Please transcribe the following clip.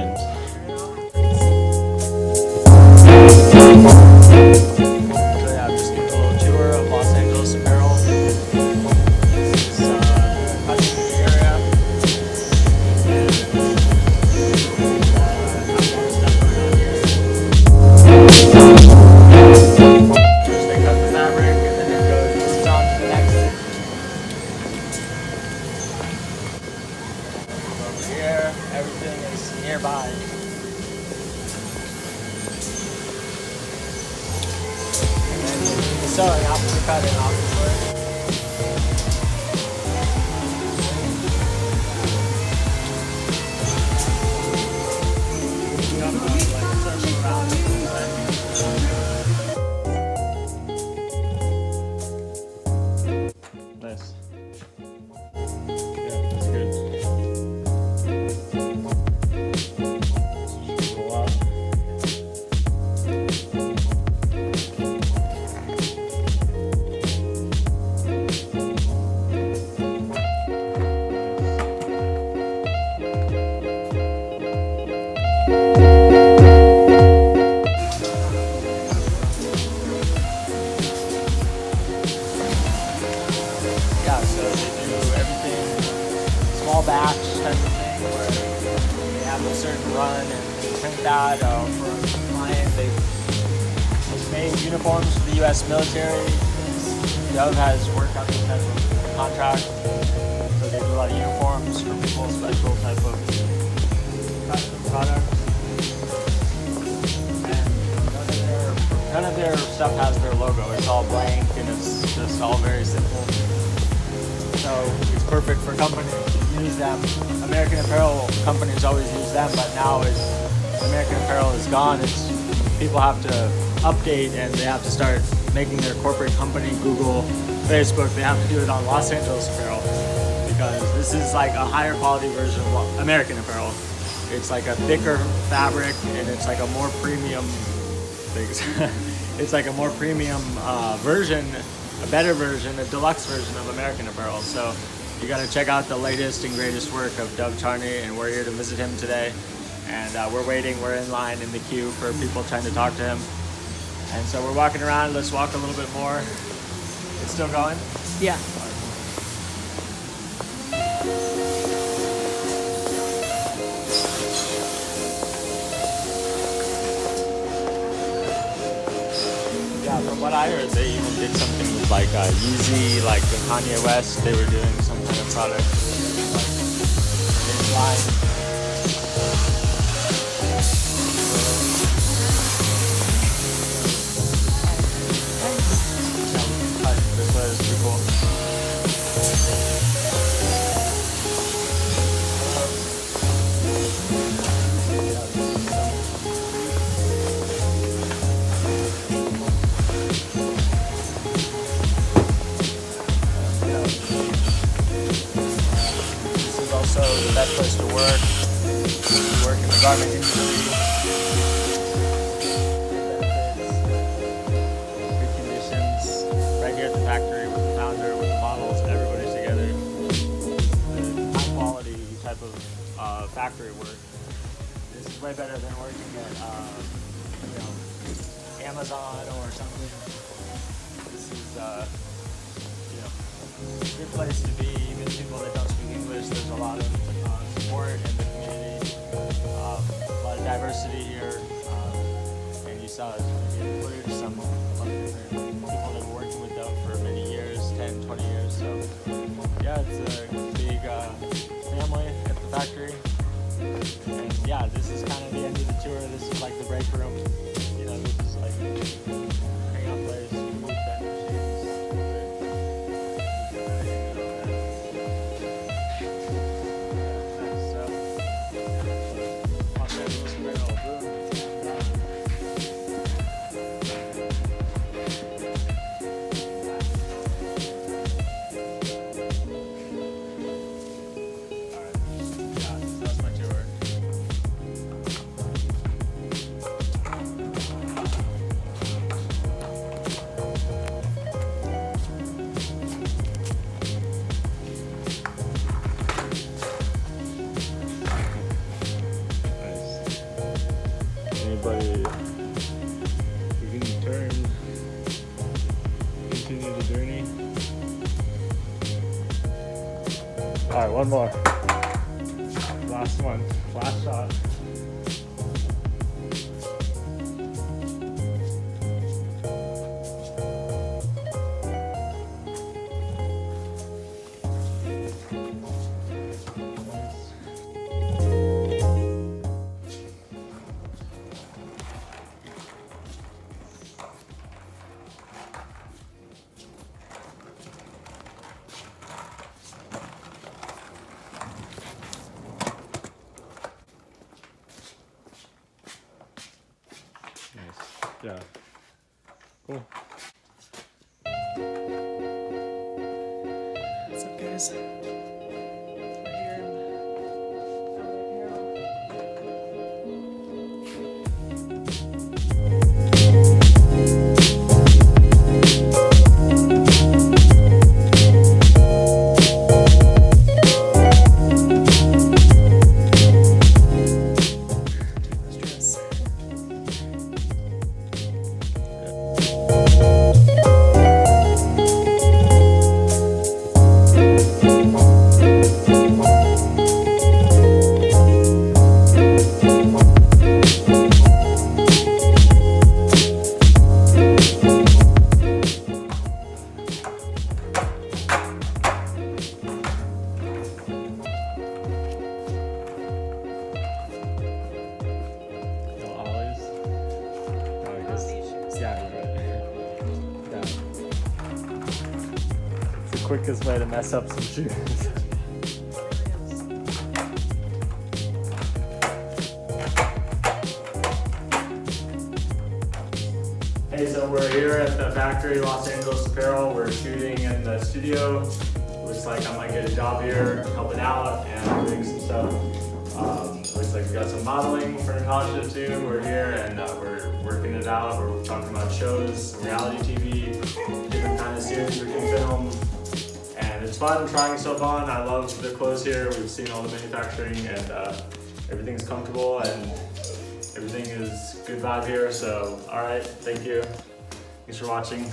lines. So yeah, I'm just giving a little tour of Los Angeles Apparel. This is the area. First they cut the fabric and then it goes on to the next. Over here, everything is nearby. And then the sewing after the cutting, obviously. Nice. Yeah, that's good. Roll out. Yeah, so they do everything small batch type of thing where they have a certain run and they print that for a client. They've made uniforms for the U.S. military. Dove has worked on this type of contract, so they do a lot of uniforms for people, special type of custom products. And none of their stuff has their logo. It's all blank and it's just all very simple. So it's perfect for companies to use them. American Apparel companies always use them, but now as American Apparel is gone, people have to update and they have to start making their corporate company, Google, Facebook, they have to do it on Los Angeles Apparel because this is like a higher quality version of American Apparel. It's like a thicker fabric and it's like a more premium it's like a more premium version, a better version, a deluxe version of American Apparel. So you got to check out the latest and greatest work of Dove Charney, and we're here to visit him today. And we're waiting, we're in line in the queue for people trying to talk to him. And so we're walking around, let's walk a little bit more. It's still going? Yeah. Yeah, from what I heard, they even did something with like Yeezy, like the Kanye West. They were doing some kind of product, like in line. This was pretty cool. So the best place to work in the garment industry. Good conditions, right here at the factory with the founder, with the models, everybody's together. The high quality type of factory work. This is way better than working at Amazon or something. This is a good place to be, even people that don't speak English. There's a lot of support in the community, a lot of diversity here, and you saw it include some different people that have been working with Dove for many years, 10, 20 years. So yeah, it's a big family at the factory. And yeah, this is kind of the end of the tour. This is like the break room. This is like hangout place, food, vendor machines. one more. Last one. Last shot. Yeah. Cool. What's up, guys? We're here in Los dress. No ollies. No, I guess. Yeah, right. Yeah. It's the quickest way to mess up some shoes. Hey, so we're here at the factory, Los Angeles Apparel. We're shooting in the studio. Looks like I might get a job here, helping out and doing some stuff. Looks like we got some modeling for H2o too. We're here and we're working it out. We're talking about shows, reality TV, different kind of series we can film. And it's fun trying stuff on. I love the clothes here. We've seen all the manufacturing and everything's comfortable and everything is good vibe here. So, all right, thank you. Thanks for watching.